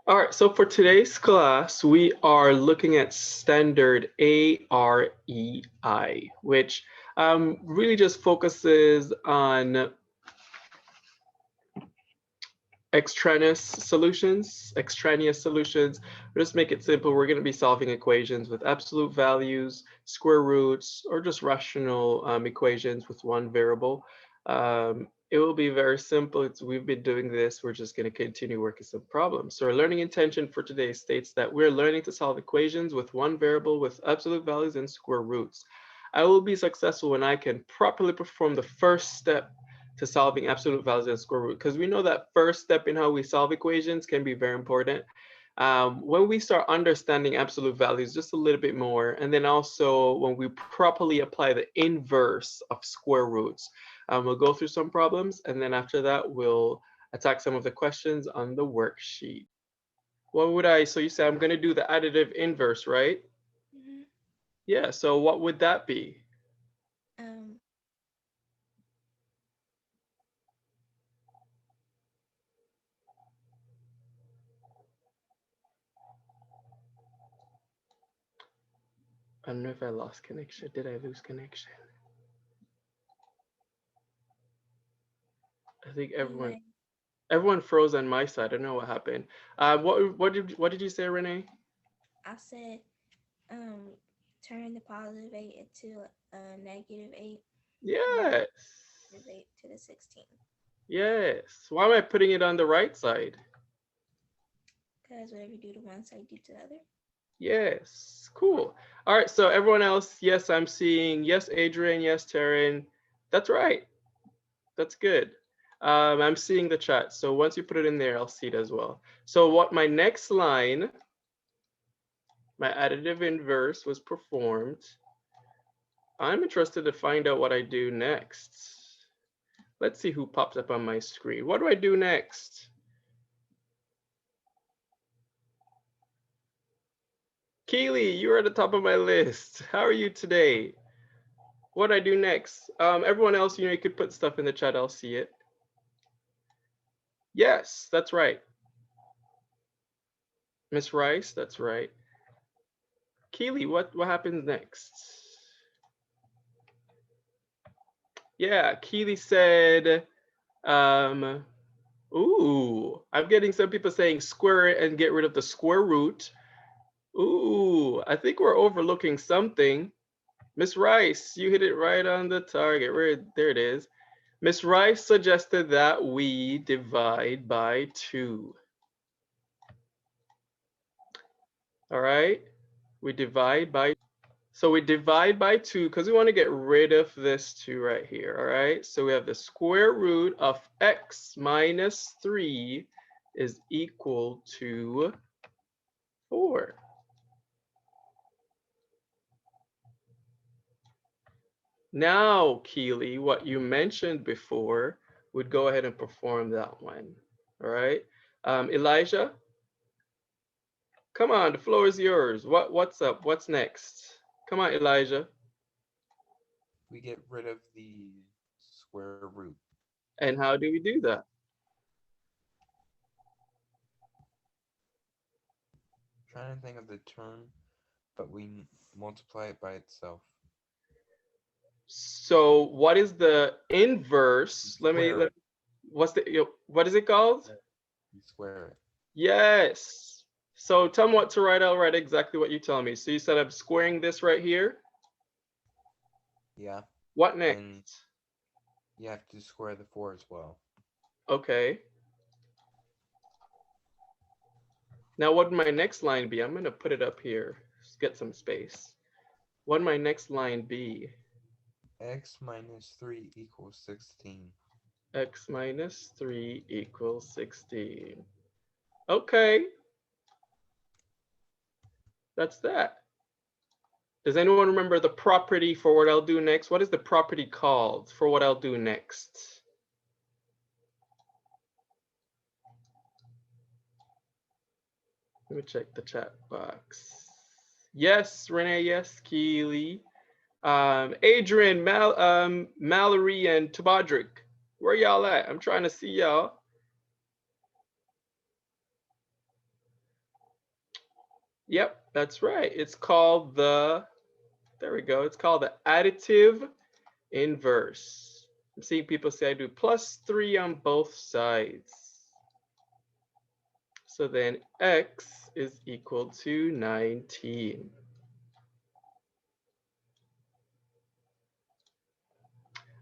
All right, so for today's class, we are looking at standard AREI, which really just focuses on extraneous solutions. We'll just make it simple. We're going to be solving equations with absolute values, square roots, or just rational equations with one variable. It will be very simple. We've been doing this. We're just going to continue working some problems. So our learning intention for today states that we're learning to solve equations with one variable with absolute values and square roots. I will be successful when I can properly perform the first step to solving absolute values and square root, because we know that first step in how we solve equations can be very important. When we start understanding absolute values just a little bit more, and then also when we properly apply the inverse of square roots, we'll go through some problems, and then after that, we'll attack some of the questions on the worksheet. So you say I'm going to do the additive inverse, right? Mm-hmm. Yeah, so what would that be? Um, I don't know if I lost connection. Did I lose connection? I think you might. everyone froze on my side. I don't know what happened. What did you say, Renee? I said, um, turn the positive 8 into negative 8 and then Yes. negative 8 to the 16. Yes. Why am I putting it on the right side? Because whatever you do to one side, do to the other. Yes. Cool. All right. So everyone else, yes, I'm seeing. Yes, Adrian. Yes, Taryn. That's right. That's good. I'm seeing the chat. So once you put it in there, I'll see it as well. So what my next line, my additive inverse was performed. I'm interested to find out what I do next. Let's see who pops up on my screen. What do I do next? Keely, you're at the top of my list. How are you today? What do I do next? Everyone else, you could put stuff in the chat. I'll see it. Yes, that's right. Miss Rice, that's right. Keely, what happens next? Yeah, Keely said, ooh, I'm getting some people saying square it and get rid of the square root. Ooh, I think we're overlooking something. Miss Rice, you hit it right on the target. There it is. Miss Rice suggested that we divide by 2. All right, we divide by, so we divide by 2 because we want to get rid of this 2 right here. All right, so we have the square root of x minus 3 is equal to 4. Now, Keely, what you mentioned before would go ahead and perform that one. All right, Elijah, come on, the floor is yours. What's up? What's next? Come on, Elijah. We get rid of the square root. And how do we do that? Trying to think of the term, but we multiply it by itself. So what is the inverse? Square it. What is it called? You square it. Yes. So tell me what to write. I'll write exactly what you tell me. So you said I'm squaring this right here. Yeah. What And next? you have to square the 4 as well. Okay. Now what would my next line be? I'm gonna put it up here. Just get some space. What would my next line be? X minus 3 equals 16. X minus 3 equals 16. Okay, that's that. Does anyone remember the property for what I'll do next? What is the property called for what I'll do next? Let me check the chat box. Yes, Renee, yes, Keely. Adrian, Mallory, and Tabadrik. Where y'all at? I'm trying to see y'all. Yep, that's right. It's called the, there we go. It's called the additive inverse. I'm seeing people say I do +3 on both sides. So then x is equal to 19.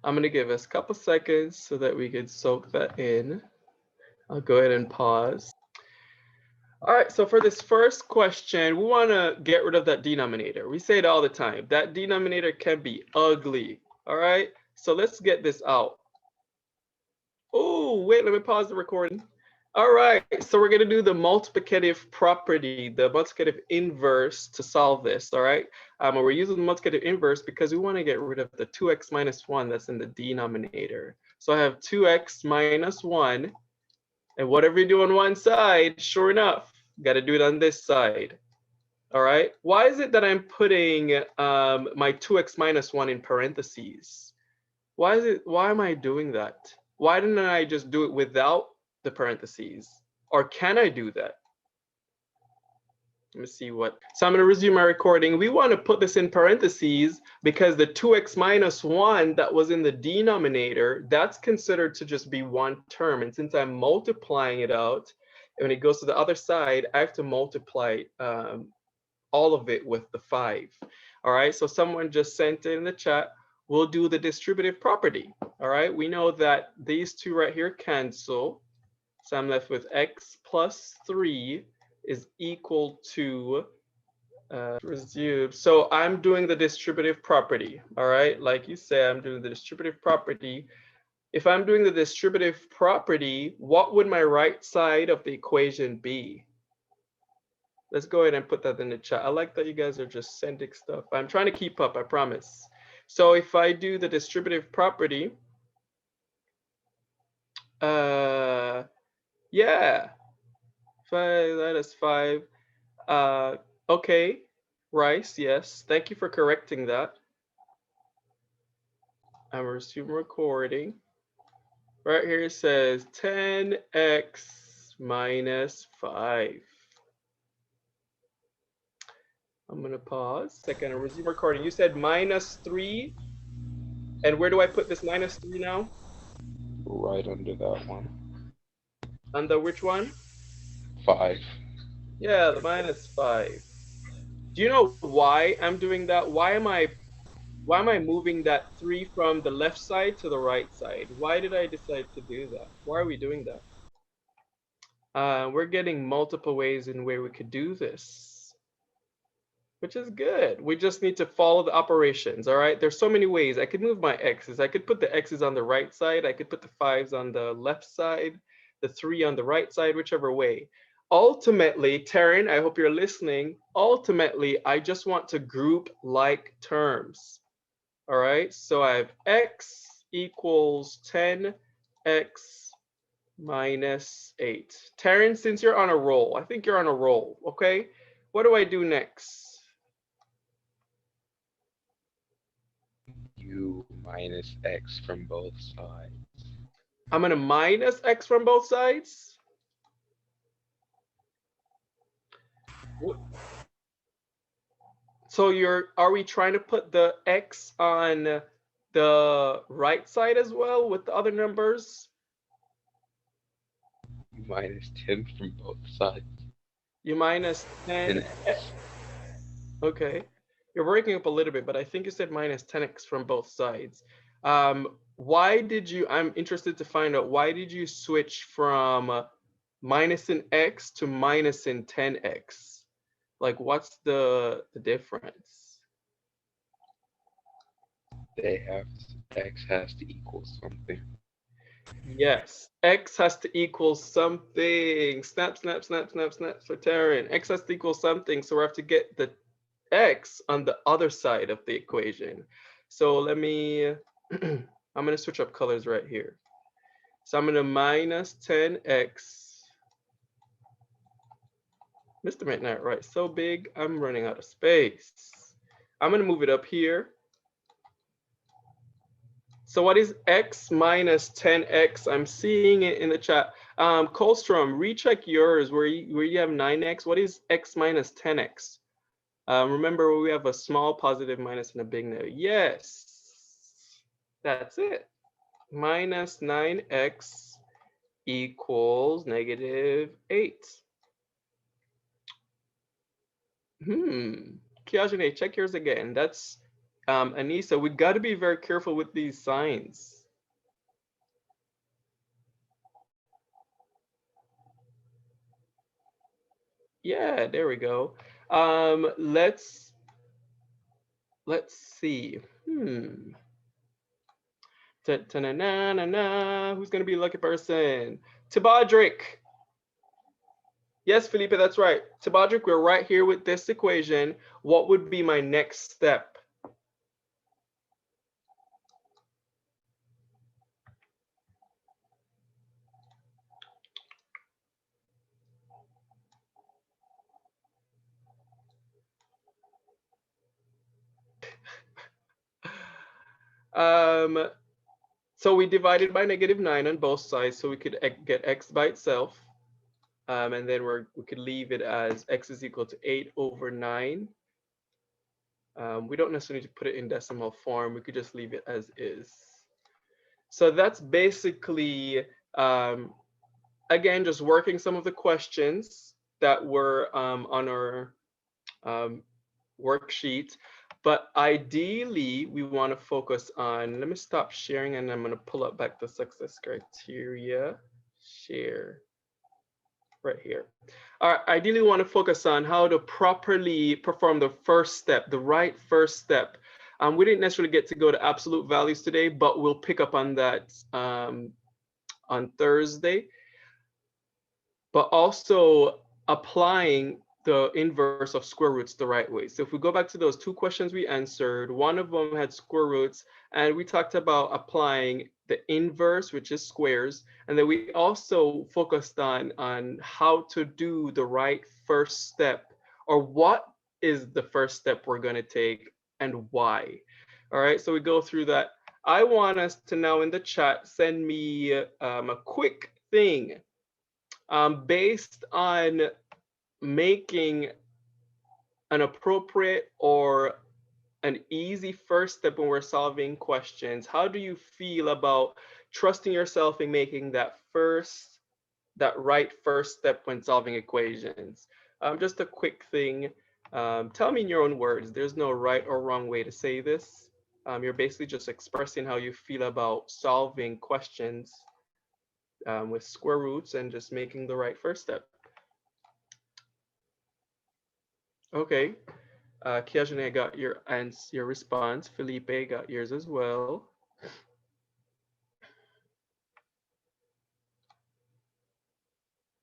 I'm going to give us a couple seconds so that we can soak that in. I'll go ahead and pause. All right, so for this first question, we want to get rid of that denominator. We say it all the time. That denominator can be ugly. All right, so let's get this out. Oh, wait, let me pause the recording. All right, so we're going to do the multiplicative property, the multiplicative inverse to solve this. All right, we're using the multiplicative inverse because we want to get rid of the 2x minus 1 that's in the denominator. So I have 2x minus 1. And whatever you do on one side, sure enough, got to do it on this side. All right. Why is it that I'm putting my 2x minus 1 in parentheses? Why am I doing that? Why didn't I just do it without the parentheses? Or can I do that? Let me see what. So I'm going to resume my recording. We want to put this in parentheses because the 2x minus 1 that was in the denominator, that's considered to just be one term. And since I'm multiplying it out, and when it goes to the other side, I have to multiply all of it with the 5. All right, so someone just sent it in the chat. We'll do the distributive property. All right, we know that these two right here cancel. So I'm left with x plus 3 is equal to resume. So I'm doing the distributive property. All right, like you said, I'm doing the distributive property. If I'm doing the distributive property, what would my right side of the equation be? Let's go ahead and put that in the chat. I like that you guys are just sending stuff. I'm trying to keep up, I promise. So if I do the distributive property, yeah, 5, that is 5. Okay, Rice, yes. Thank you for correcting that. I'm resume recording. Right here it says 10x minus 5. I'm going to pause. Second, and resume recording. You said minus 3. And where do I put this minus 3 now? Right under that one. Under which one? 5. Yeah, the minus 5. Do you know why I'm doing that? Why am I moving that 3 from the left side to the right side? Why did I decide to do that? Why are we doing that? We're getting multiple ways in where we could do this, which is good. We just need to follow the operations, all right? There's so many ways. I could move my x's. I could put the x's on the right side. I could put the 5s on the left side, the 3 on the right side, whichever way. Ultimately, Taryn, I hope you're listening. Ultimately, I just want to group like terms. All right, so I have x equals 10x minus 8. Taryn, since you're on a roll, I think you're on a roll, okay? What do I do next? U minus x from both sides. I'm going to minus x from both sides. So are we trying to put the x on the right side as well with the other numbers? U minus 10 from both sides. You minus 10. Okay. You're breaking up a little bit, but I think you said minus 10x from both sides. Why did you, I'm interested to find out, why did you switch from minus an x to minus an 10x? Like, what's the difference? X has to equal something. Yes, x has to equal something. Snap, snap, snap, snap, snap for Taryn. X has to equal something, so we have to get the x on the other side of the equation. So let me, I'm going to switch up colors right here. So I'm going to minus 10x. Mr. McKnight, right? So big, I'm running out of space. I'm going to move it up here. So what is x minus 10x? I'm seeing it in the chat. Colstrom, recheck yours where you have 9x. What is x minus 10x? Remember, we have a small positive minus and a big negative. Yes, that's it. Minus 9x equals negative 8. Kiajane, check yours again. That's Anissa. We got to be very careful with these signs. Yeah, there we go. Let's see. Ta-na-na-na-na. Who's gonna be a lucky person? Tabadrick. Yes, Felipe, that's right. Tabadrick, we're right here with this equation. What would be my next step? So we divided by -9 on both sides, so we could get x by itself. And then we could leave it as x is equal to 8/9. We don't necessarily need to put it in decimal form. We could just leave it as is. So that's basically, again, just working some of the questions that were on our worksheet. But ideally, we want to focus on, let me stop sharing and I'm going to pull up back the success criteria. Share right here. All right, ideally, we want to focus on how to properly perform the first step, the right first step. We didn't necessarily get to go to absolute values today, but we'll pick up on that on Thursday. But also applying the inverse of square roots the right way. So if we go back to those two questions we answered, one of them had square roots, and we talked about applying the inverse, which is squares, and then we also focused on how to do the right first step, or what is the first step we're going to take and why. All right, so we go through that. I want us to now in the chat send me a quick thing based on making an appropriate or an easy first step when we're solving questions. How do you feel about trusting yourself in making that right first step when solving equations? Just a quick thing. Tell me in your own words. There's no right or wrong way to say this. You're basically just expressing how you feel about solving questions with square roots and just making the right first step. Okay, Kiajane got your response. Felipe got yours as well.